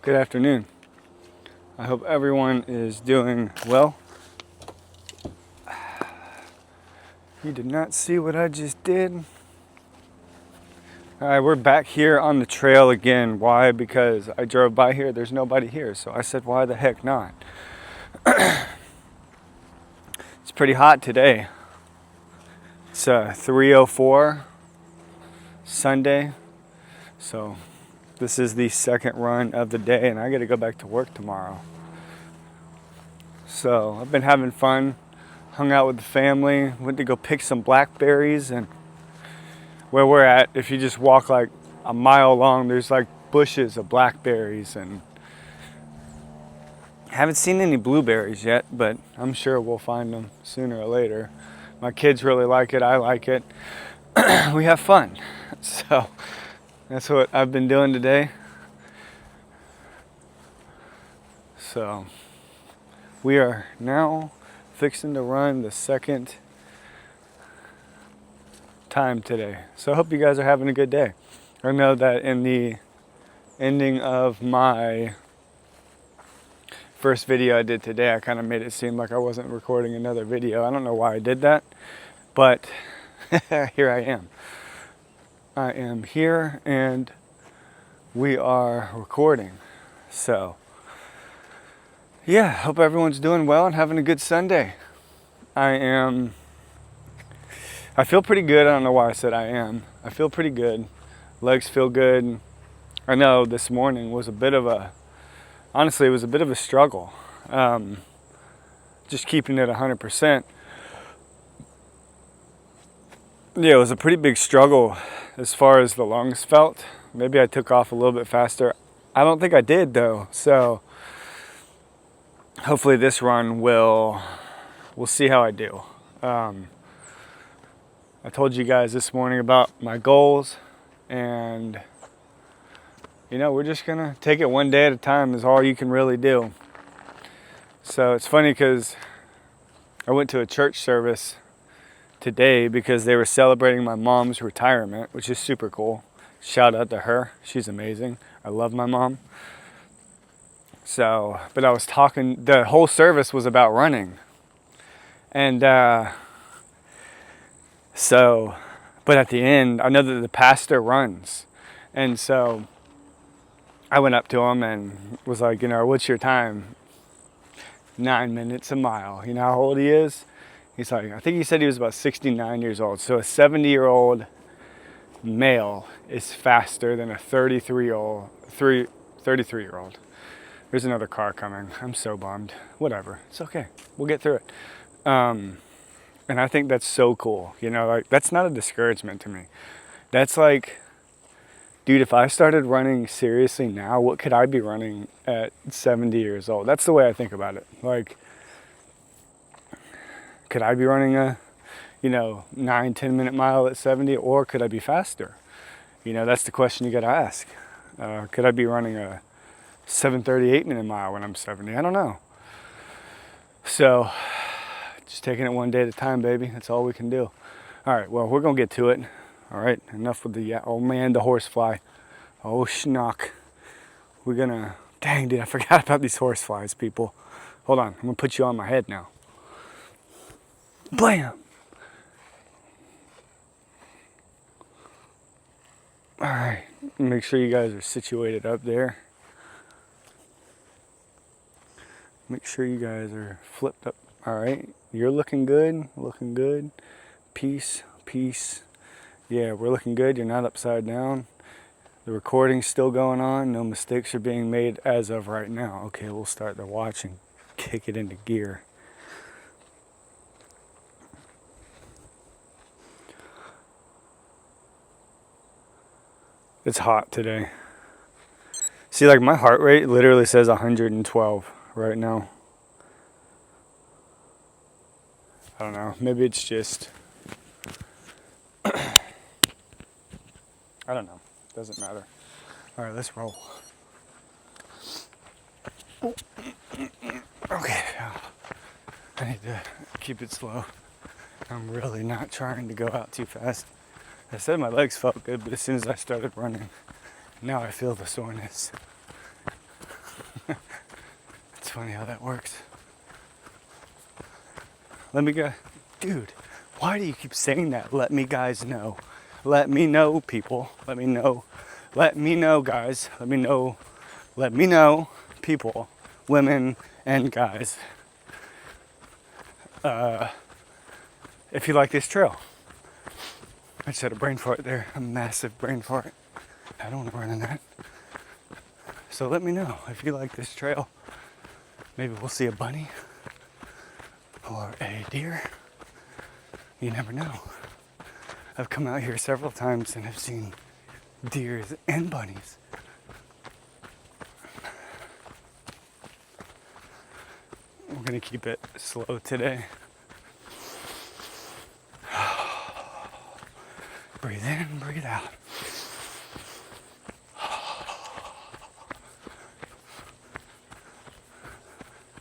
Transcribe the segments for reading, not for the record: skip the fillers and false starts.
Good afternoon. I hope everyone is doing well. You did not see what I just did. All right, we're back here on the trail again. Why? Because I drove by here, there's nobody here. So I said, why the heck not? It's pretty hot today. It's 3:04 Sunday. So this is the second run of the day and I got to go back to work tomorrow. So I've been having fun, hung out with the family, went to go pick some blackberries, and where we're at, if you just walk like a mile long, there's like bushes of blackberries, and I haven't seen any blueberries yet, but I'm sure we'll find them sooner or later. My kids really like it, I like it. We have fun. So that's what I've been doing today. So we are now fixing to run the second time today. So I hope you guys are having a good day. I know that in the ending of my first video I did today, I kind of made it seem like I wasn't recording another video. I don't know why I did that, but here I am. I am here and we are recording. So yeah, hope everyone's doing well and having a good Sunday. I feel pretty good. I don't know why I said I am. I feel pretty good. Legs feel good. I know this morning was honestly, it was a bit of a struggle. Just keeping it 100%. Yeah, it was a pretty big struggle as far as the lungs felt. Maybe I took off a little bit faster. I don't think I did though. So hopefully this run we'll see how I do. I told you guys this morning about my goals, and we're just gonna take it one day at a time is all you can really do. So it's funny because I went to a church service today because they were celebrating my mom's retirement, which is super cool. Shout out to her, she's amazing. I love my mom. So, but I was talking, the whole service was about running. And but at the end, I know that the pastor runs. And so I went up to him and was like, what's your time? 9 minutes a mile. You know how old he is? He's like, I think he said he was about 69 years old. So a 70-year-old male is faster than a 33-year-old. There's another car coming. I'm so bummed. Whatever. It's okay. We'll get through it. And I think that's so cool. Like that's not a discouragement to me. That's like, dude, if I started running seriously now, what could I be running at 70 years old? That's the way I think about it. Like, could I be running a, 9-10 minute mile at 70, or could I be faster? That's the question you got to ask. Could I be running a 7:38 minute mile when I'm 70? I don't know. So just taking it one day at a time, baby. That's all we can do. All right, well, we're going to get to it. All right, enough with the, oh man, the horsefly. Oh, schnock. We're going to, dang, dude, I forgot about these horseflies, people. Hold on, I'm going to put you on my head now. Blam! All right, make sure you guys are situated up there. Make sure you guys are flipped up. All right, you're looking good, looking good. Peace, peace. Yeah, we're looking good. You're not upside down. The recording's still going on. No mistakes are being made as of right now. Okay, we'll start the watch and kick it into gear. It's hot today. See, like my heart rate literally says 112 right now. I don't know. Maybe it's just, I don't know. Doesn't matter. All right, let's roll. Okay. I need to keep it slow. I'm really not trying to go out too fast. I said my legs felt good, but as soon as I started running, now I feel the soreness. It's funny how that works. Let me go. Dude, why do you keep saying that? Let me guys know. Let me know, people. Let me know. Let me know, guys. Let me know. Let me know, people, women and guys, if you like this trail. I just had a brain fart there, a massive brain fart. I don't want to run in that. So let me know if you like this trail. Maybe we'll see a bunny or a deer. You never know. I've come out here several times and have seen deers and bunnies. We're gonna keep it slow today. Breathe in, breathe out.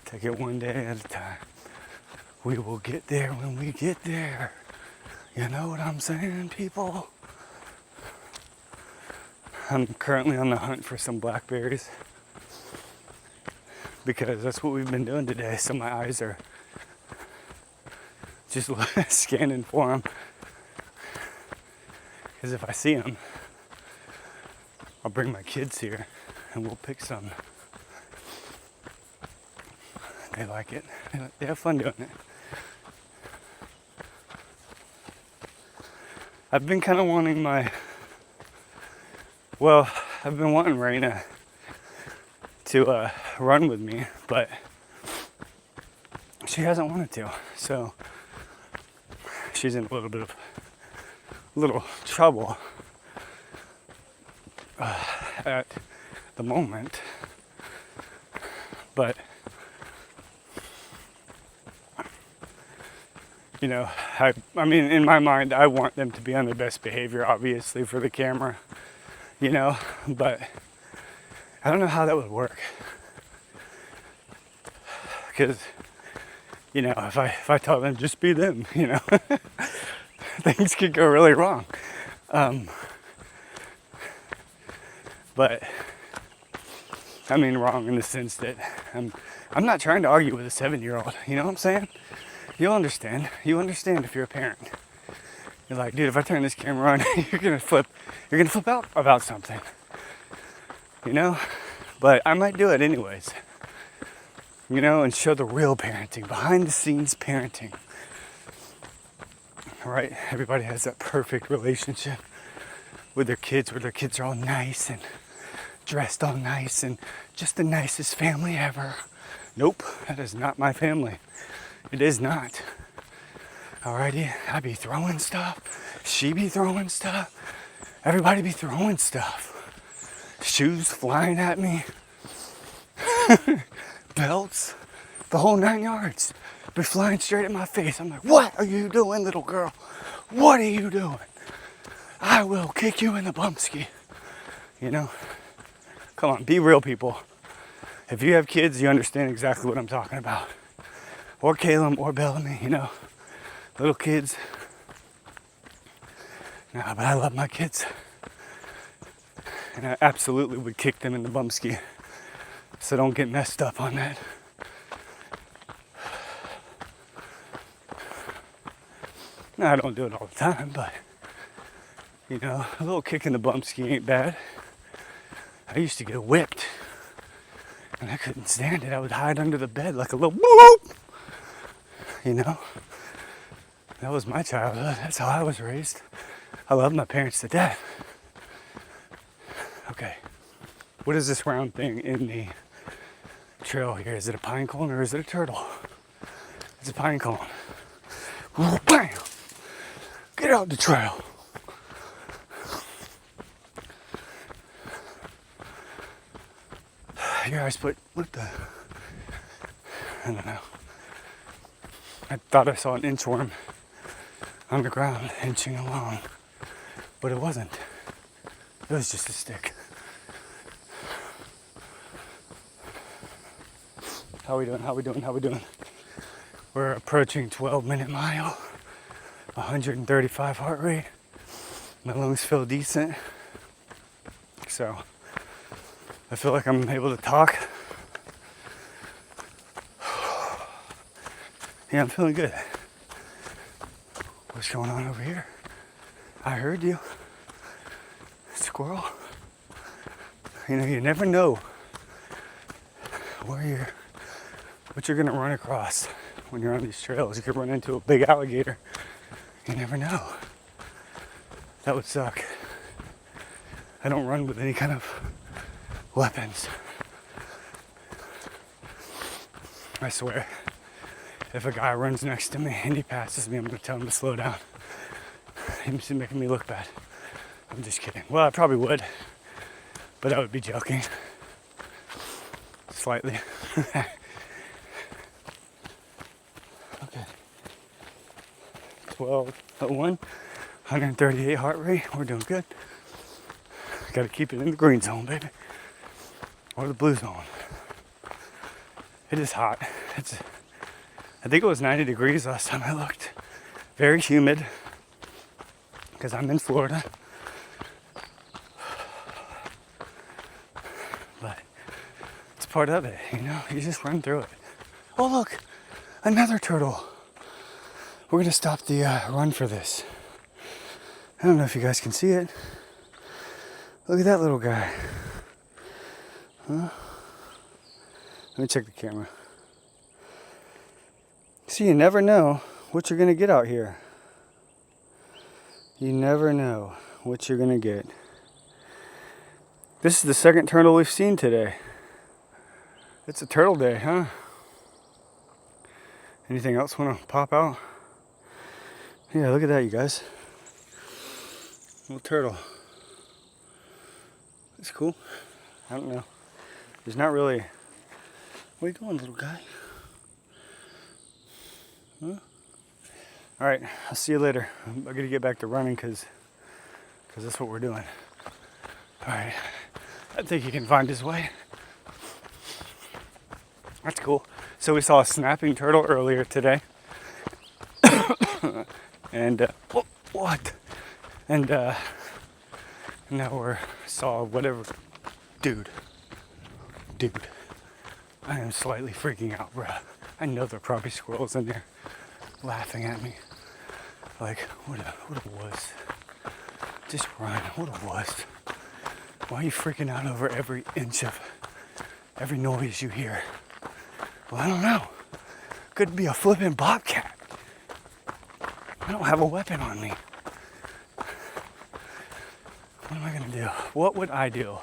Take it one day at a time. We will get there when we get there. You know what I'm saying, people? I'm currently on the hunt for some blackberries because that's what we've been doing today. So my eyes are just scanning for them. Because if I see them, I'll bring my kids here and we'll pick some. They like it. They have fun doing it. I've been kind of wanting I've been wanting Raina to run with me, but she hasn't wanted to. So she's in a little trouble at the moment. But you know, I mean, in my mind, I want them to be on their best behavior, obviously, for the camera, you know, but I don't know how that would work. Because, you know, if I tell them just be them, you know, things could go really wrong. But, I mean, wrong in the sense that I'm not trying to argue with a 7-year-old, you know what I'm saying? You'll understand. You understand if you're a parent. You're like, dude, if I turn this camera on, you're gonna flip out about something. You know? But I might do it anyways. You know, and show the real parenting, behind the scenes parenting. Right? Everybody has that perfect relationship with their kids, where their kids are all nice and dressed all nice and just the nicest family ever. Nope, that is not my family. It is not. Alrighty, I be throwing stuff. She be throwing stuff. Everybody be throwing stuff. Shoes flying at me. Belts. The whole 9 yards. Be flying straight at my face. I'm like, what are you doing, little girl? What are you doing? I will kick you in the bumpski. You know? Come on, be real, people. If you have kids, you understand exactly what I'm talking about. Or Caleb, or Bellamy, you know, little kids. Nah, but I love my kids. And I absolutely would kick them in the bumpski. So don't get messed up on that. Now, I don't do it all the time, but, you know, a little kick in the bumpski ain't bad. I used to get whipped. And I couldn't stand it. I would hide under the bed like a little whoop. You know, that was my childhood. That's how I was raised. I love my parents to death. Okay, what is this round thing in the trail here? Is it a pine cone or is it a turtle? It's a pine cone. Ooh, bam! Get out the trail. Here I put, what the, I don't know. I thought I saw an inchworm on the ground inching along, but it wasn't. It was just a stick. How we doing? We're approaching 12-minute mile, 135 heart rate. My lungs feel decent. So I feel like I'm able to talk. Yeah, I'm feeling good. What's going on over here? I heard you. Squirrel. You know, you never know what you're gonna run across when you're on these trails. You could run into a big alligator. You never know. That would suck. I don't run with any kind of weapons. I swear, if a guy runs next to me and he passes me, I'm gonna tell him to slow down. He's making me look bad. I'm just kidding. Well, I probably would, but I would be joking. Slightly. Okay. 12:01, 138 heart rate. We're doing good. Got to keep it in the green zone, baby, or the blue zone. It is hot. I think it was 90 degrees last time I looked. Very humid because I'm in Florida. But it's part of it, you know? You just run through it. Oh, look, another turtle. We're gonna stop the run for this. I don't know if you guys can see it. Look at that little guy. Huh? Let me check the camera. See, you never know what you're gonna get out here. You never know what you're gonna get. This is the second turtle we've seen today. It's a turtle day, huh? Anything else wanna pop out? Yeah, look at that, you guys. Little turtle. It's cool. I don't know. There's not really... What are you doing, little guy? Huh? All right, I'll see you later. I'm gonna get back to running because that's what we're doing. All right, I think he can find his way. That's cool. So we saw a snapping turtle earlier today. And, what? And now we saw whatever. Dude, I am slightly freaking out, bruh. I know there are probably squirrels in there laughing at me. Like, what a wuss. Just run, what a wuss. Why are you freaking out over every inch of every noise you hear? Well, I don't know. Could be a flipping bobcat. I don't have a weapon on me. What am I gonna do? What would I do?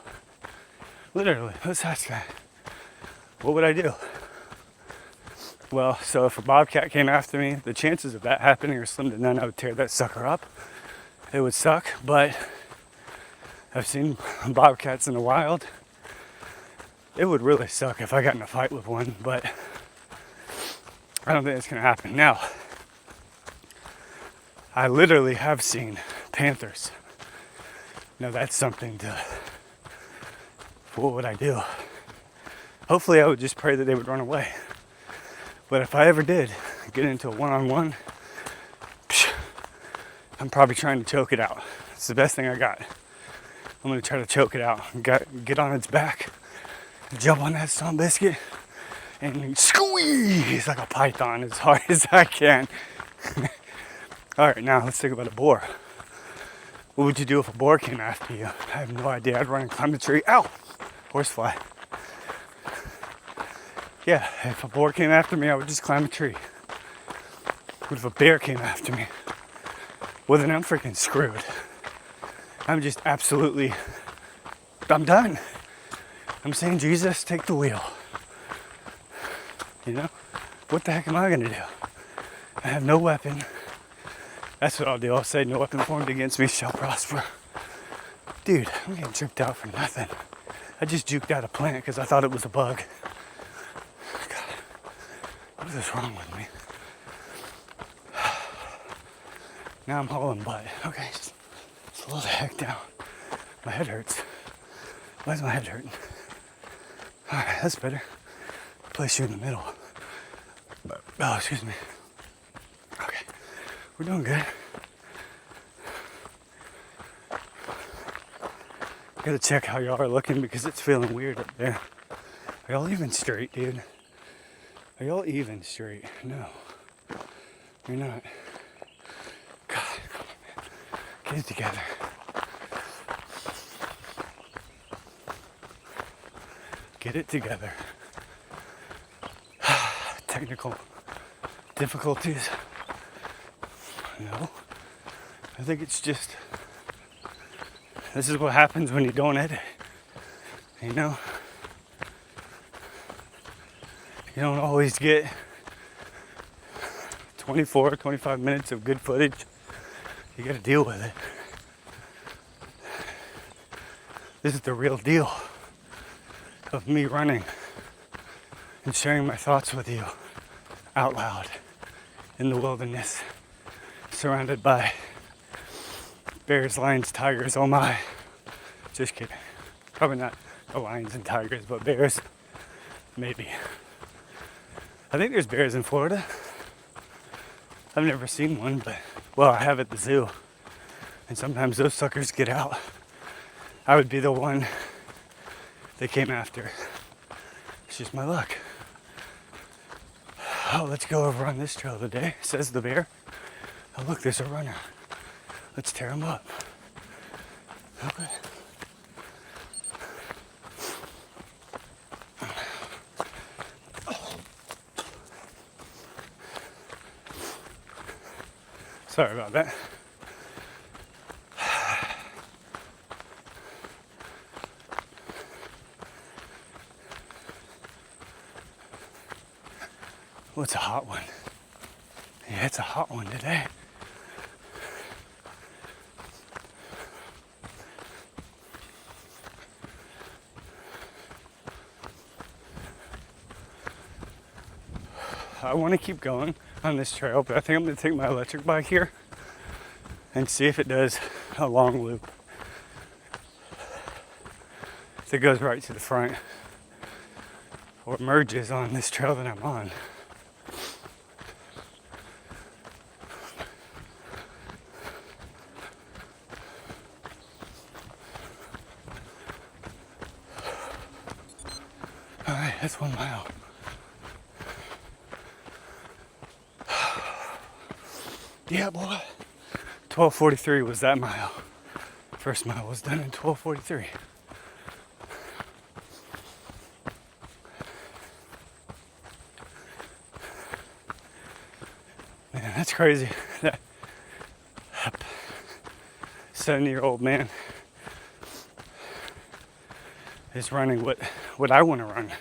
Literally, let's ask that. What would I do? Well, so if a bobcat came after me, the chances of that happening are slim to none. I would tear that sucker up. It would suck, but I've seen bobcats in the wild. It would really suck if I got in a fight with one, but I don't think it's gonna happen. Now, I literally have seen panthers. Now that's something to, what would I do? Hopefully I would just pray that they would run away. But if I ever did get into a one-on-one, I'm probably trying to choke it out. It's the best thing I got. I'm gonna try to choke it out, get on its back, jump on that son biscuit, and squeeze like a python as hard as I can. All right, now let's think about a boar. What would you do if a boar came after you? I have no idea. I'd run and climb the tree. Ow! Horsefly. Yeah, if a boar came after me, I would just climb a tree. What if a bear came after me? Well, then I'm freaking screwed. I'm just absolutely, I'm done. I'm saying, Jesus, take the wheel. You know? What the heck am I gonna do? I have no weapon. That's what I'll do. I'll say, no weapon formed against me shall prosper. Dude, I'm getting tripped out for nothing. I just juked out a plant because I thought it was a bug. God, what is wrong with me? Now I'm hauling butt. Okay, slow the heck down. My head hurts. Why is my head hurting? All right, that's better. Place you in the middle. Oh, excuse me. Okay, we're doing good. Gotta check how y'all are looking because it's feeling weird up there. Are y'all even straight, dude? Are y'all even straight? No. You're not. God, come on, man. Get it together. Get it together. Technical difficulties. No. I think it's just, this is what happens when you don't edit. You know? You don't always get 24, 25 minutes of good footage. You gotta deal with it. This is the real deal of me running and sharing my thoughts with you out loud in the wilderness, surrounded by bears, lions, tigers. Oh my. Just kidding. Probably not the lions and tigers, but bears. Maybe. I think there's bears in Florida. I've never seen one, but, well, I have at the zoo. And sometimes those suckers get out. I would be the one they came after. It's just my luck. Oh, let's go over on this trail today, says the bear. Oh, look, there's a runner. Let's tear him up. Okay. Sorry about that. Oh, it's a hot one. Yeah, it's a hot one today. I want to keep going on this trail, but I think I'm going to take my electric bike here and see if it does a long loop. If it goes right to the front or merges on this trail that I'm on. All right, that's 1 mile. Yeah, boy. 12:43 was that mile. First mile was done in 12:43. Man, that's crazy. That 70-year-old man is running what I want to run.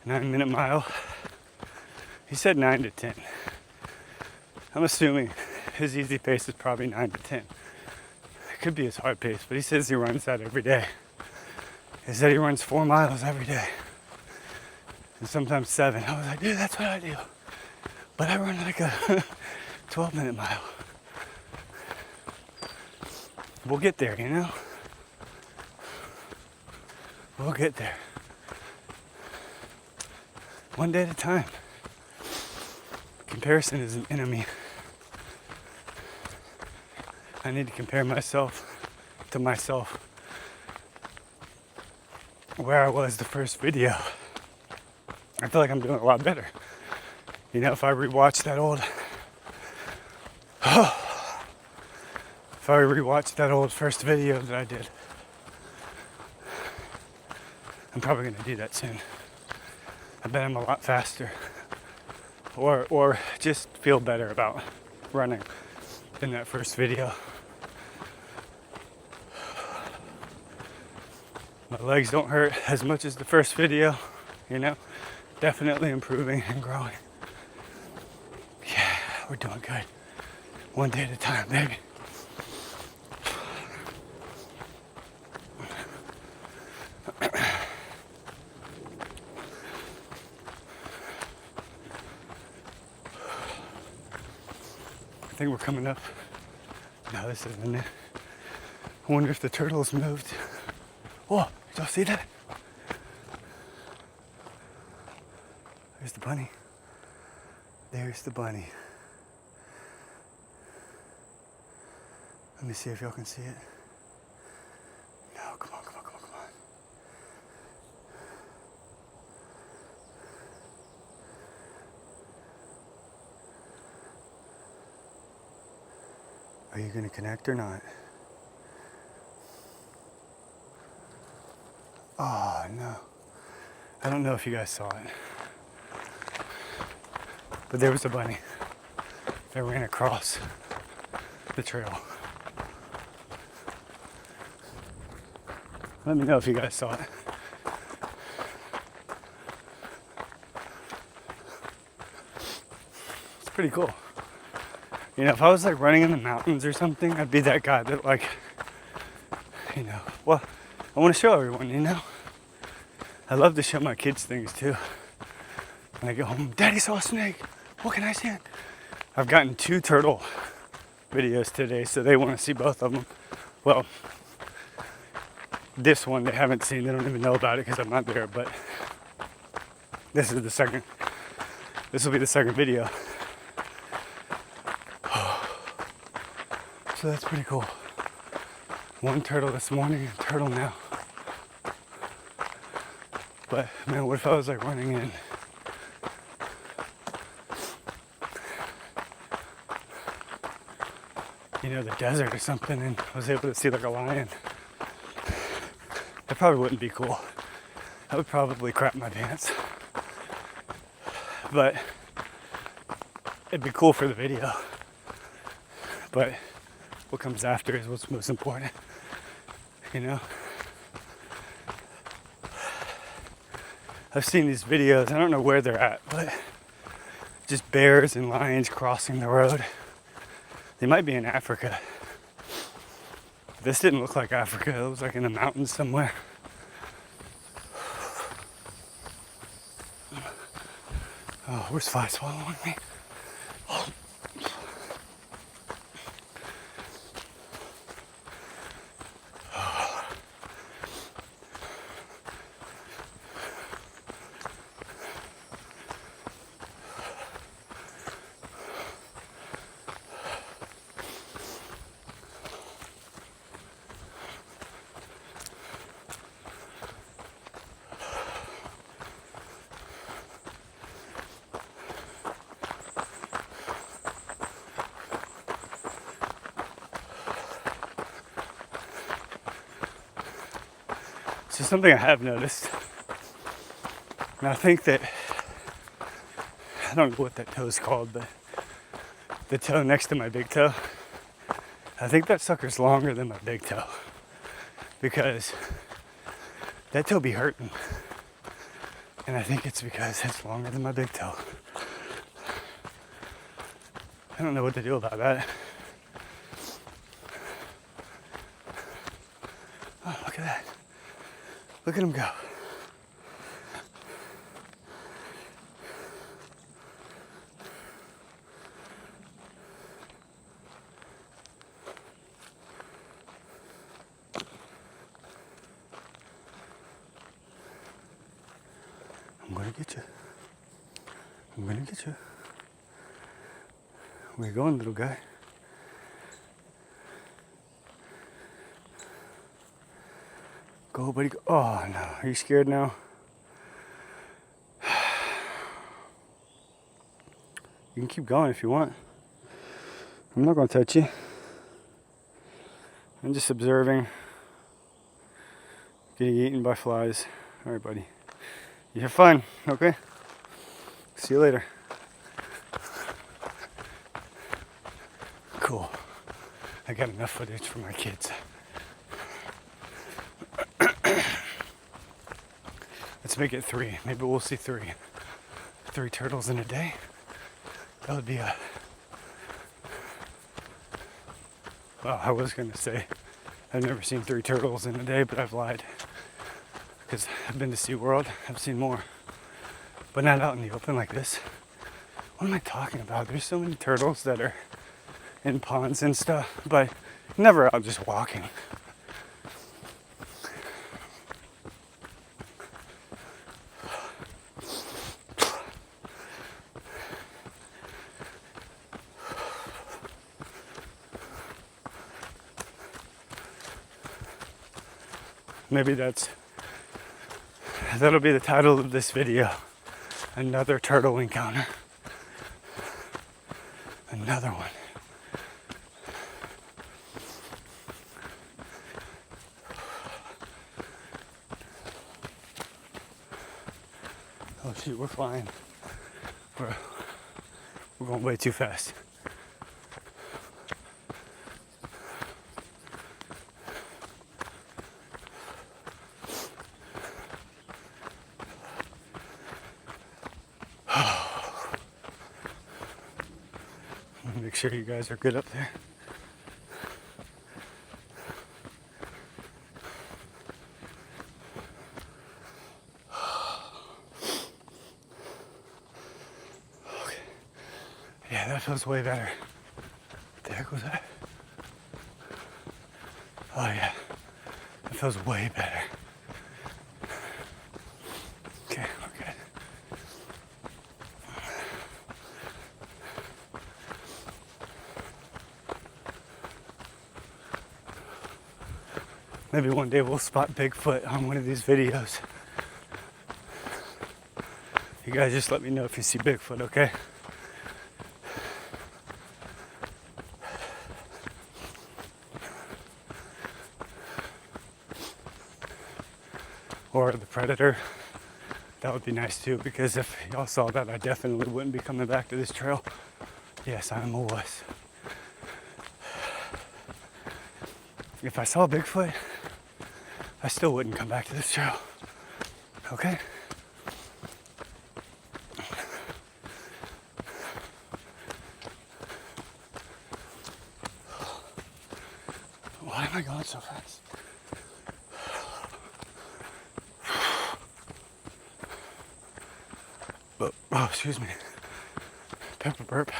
9-minute mile. He said 9 to 10. I'm assuming his easy pace is probably 9 to 10. It could be his hard pace, but he says he runs that every day. He said he runs 4 miles every day. And sometimes 7. I was like, dude, that's what I do. But I run like a 12-minute mile. We'll get there, you know? We'll get there. One day at a time. Comparison is an enemy. I need to compare myself to myself. Where I was the first video. I feel like I'm doing a lot better. You know, if I rewatch that old first video that I did, I'm probably gonna do that soon. I bet I'm a lot faster. Or just feel better about running than that first video. My legs don't hurt as much as the first video, you know? Definitely improving and growing. Yeah, we're doing good. One day at a time, baby. I think we're coming up. No, this isn't it. I wonder if the turtles moved. Whoa, did y'all see that? There's the bunny. There's the bunny. Let me see if y'all can see it. No, come on, come on, come on, come on. Are you gonna connect or not? Oh no. I don't know if you guys saw it, but there was a bunny that ran across the trail. Let me know if you guys saw it. It's pretty cool. You know, if I was like running in the mountains or something, I'd be that guy that like, you know, well, I want to show everyone, you know. I love to show my kids things too. When I get home, Daddy saw a snake. What can I see it? I've gotten 2 turtle videos today, so they want to see both of them. Well, this one they haven't seen. They don't even know about it because I'm not there, but this is the second. This will be the second video. So that's pretty cool. 1 turtle this morning and turtle now. But man, what if I was like running in? You know, the desert or something, and I was able to see like a lion. That probably wouldn't be cool. I would probably crap my pants. But it'd be cool for the video. But what comes after is what's most important, you know? I've seen these videos, I don't know where they're at, but just bears and lions crossing the road. They might be in Africa. This didn't look like Africa, it was like in the mountains somewhere. Oh, where's Fly swallowing me? Oh. So something I have noticed, and I think that, I don't know what that toe is called, but the toe next to my big toe, I think that sucker's longer than my big toe, because that toe be hurting, and I think it's because it's longer than my big toe. I don't know what to do about that. Oh, look at that. Look at him go. I'm gonna get you. I'm gonna get you. Where you going, little guy? Go, buddy, go. Oh, no. Are you scared now? You can keep going if you want. I'm not going to touch you. I'm just observing. Getting eaten by flies. All right, buddy. You have fun, okay? See you later. Cool. I got enough footage for my kids. Let's make it 3. Maybe we'll see 3. 3 turtles in a day. That would be a... Well, I was going to say I've never seen 3 turtles in a day, but I've lied. Because I've been to SeaWorld. I've seen more. But not out in the open like this. What am I talking about? There's so many turtles that are in ponds and stuff, but never out just walking. Maybe that'll be the title of this video. Another turtle encounter. Another one. Oh shoot, we're flying. We're going way too fast. Make sure you guys are good up there. Okay. Yeah, that feels way better. What the heck was that? Oh yeah, that feels way better. Okay, we're good. Maybe one day we'll spot Bigfoot on one of these videos. You guys just let me know if you see Bigfoot, okay? Or the predator. That would be nice too, because if y'all saw that, I definitely wouldn't be coming back to this trail. Yes, I'm a wuss. If I saw Bigfoot, I still wouldn't come back to this trail. Okay? Why am I going so fast? Oh, excuse me. Pepper burp.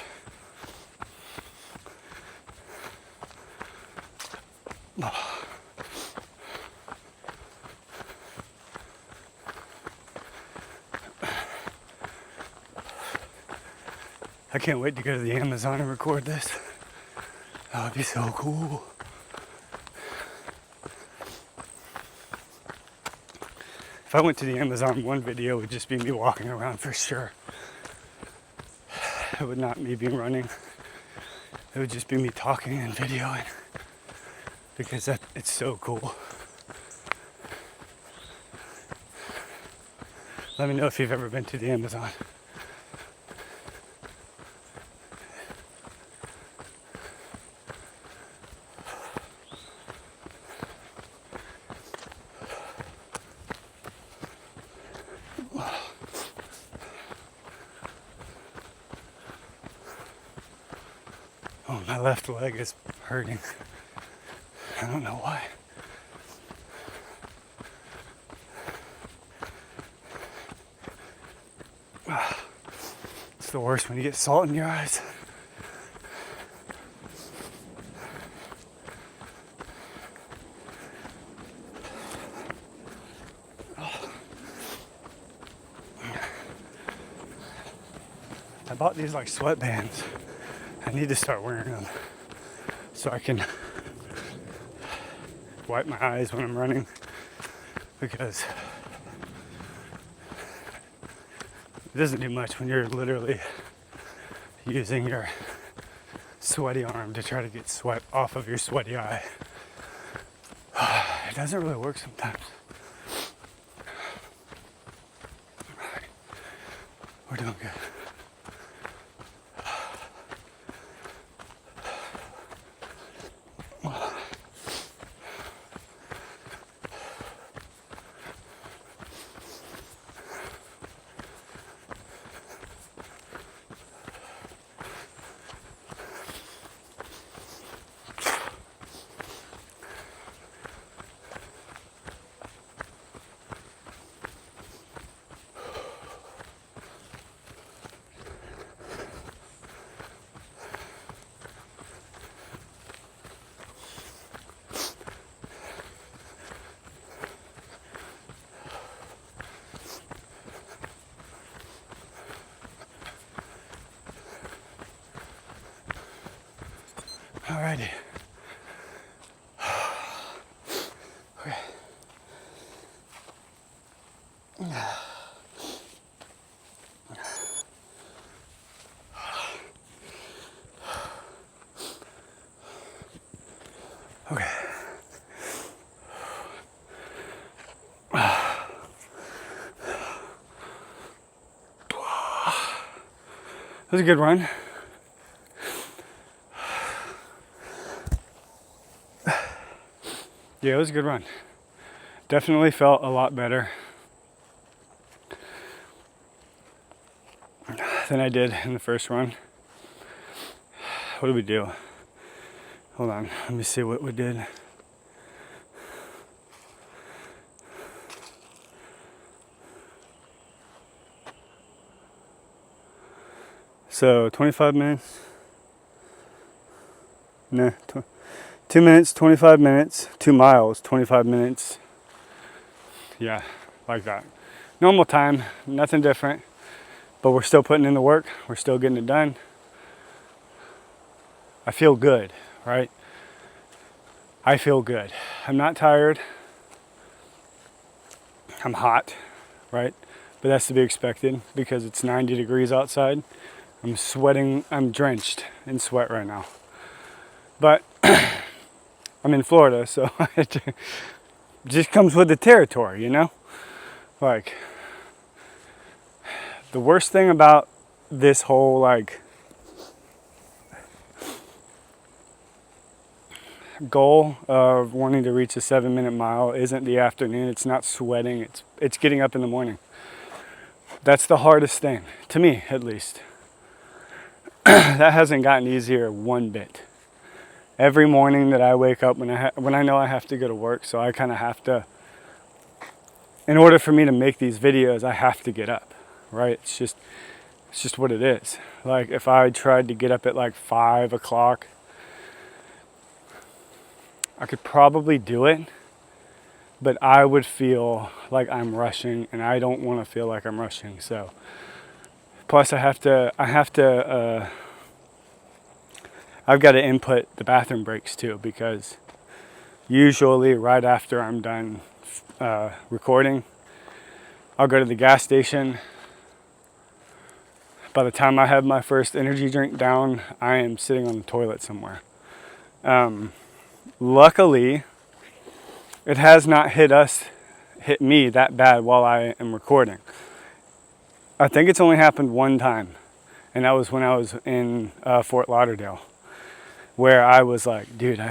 Oh. I can't wait to go to the Amazon and record this. That would be so cool. If I went to the Amazon, one video would just be me walking around for sure. It would not me be running. It would just be me talking and videoing, because it's so cool. Let me know if you've ever been to the Amazon. Oh, my left leg is hurting. I don't know why. It's the worst when you get salt in your eyes. I bought these like sweatbands. I need to start wearing them so I can wipe my eyes when I'm running, because it doesn't do much when you're literally using your sweaty arm to try to get sweat off of your sweaty eye. It doesn't really work sometimes. Alright, we're doing good. Alrighty. Okay. Okay. was a good run. Yeah, it was a good run. Definitely felt a lot better than I did in the first run. What did we do? Hold on, let me see what we did. So 25 minutes. No, 2 minutes, 25 minutes, 2 miles, 25 minutes. Yeah, like that. Normal time, nothing different, but we're still putting in the work. We're still getting it done. I feel good, right? I feel good. I'm not tired. I'm hot, right? But that's to be expected because it's 90 degrees outside. I'm sweating, I'm drenched in sweat right now. But I'm in Florida, so it just comes with the territory, you know? Like, the worst thing about this whole, like, goal of wanting to reach a 7-minute mile isn't the afternoon. It's not sweating. It's getting up in the morning. That's the hardest thing, to me at least. That hasn't gotten easier one bit. Every morning that I wake up, when I know I have to go to work, so I kind of have to, in order for me to make these videos, I have to get up, right? It's just what it is. Like, if I tried to get up at like 5 o'clock, I could probably do it, but I would feel like I'm rushing, and I don't want to feel like I'm rushing. So, plus I've got to input the bathroom breaks too, because usually right after I'm done recording, I'll go to the gas station. By the time I have my first energy drink down, I am sitting on the toilet somewhere. Luckily, it has not hit me that bad while I am recording. I think it's only happened one time, and that was when I was in Fort Lauderdale, where I was like, dude,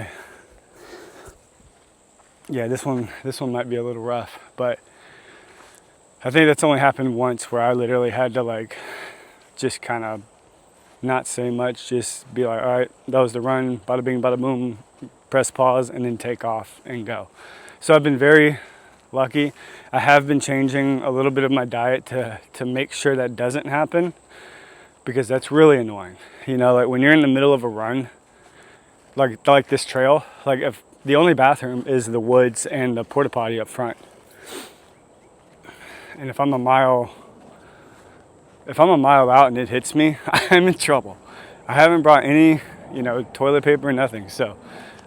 this one might be a little rough, but I think that's only happened once, where I literally had to, like, just kind of not say much, just be like, all right, that was the run, bada bing, bada boom, press pause, and then take off and go. So I've been very lucky. I have been changing a little bit of my diet to make sure that doesn't happen, because that's really annoying. You know, like when you're in the middle of a run, like this trail, like if the only bathroom is the woods and the porta potty up front, and if I'm a mile out and it hits me, I'm in trouble. I haven't brought any, toilet paper, nothing. So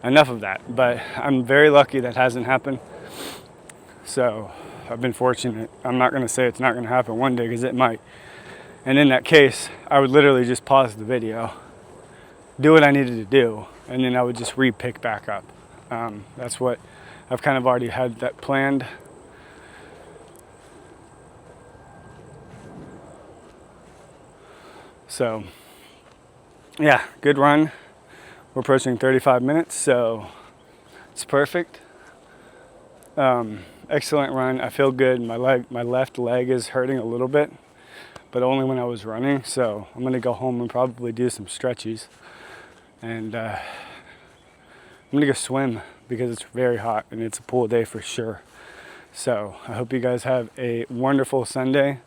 enough of that. But I'm very lucky that hasn't happened. So I've been fortunate. I'm not going to say it's not going to happen one day, because it might. And in that case, I would literally just pause the video, do what I needed to do, and then I would just re-pick back up. That's what I've kind of already had that planned. So, yeah, good run. We're approaching 35 minutes, so it's perfect. Excellent run. I feel good. My left leg is hurting a little bit, but only when I was running. So I'm gonna go home and probably do some stretches, and I'm gonna go swim because it's very hot and it's a pool day for sure. So I hope you guys have a wonderful Sunday.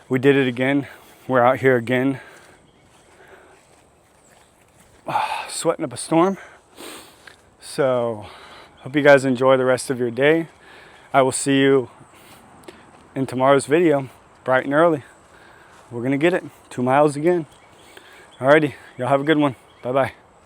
We did it again. We're out here again, sweating up a storm. So hope you guys enjoy the rest of your day. I will see you in tomorrow's video, bright and early. We're gonna get it, 2 miles again. Alrighty, y'all have a good one. Bye-bye.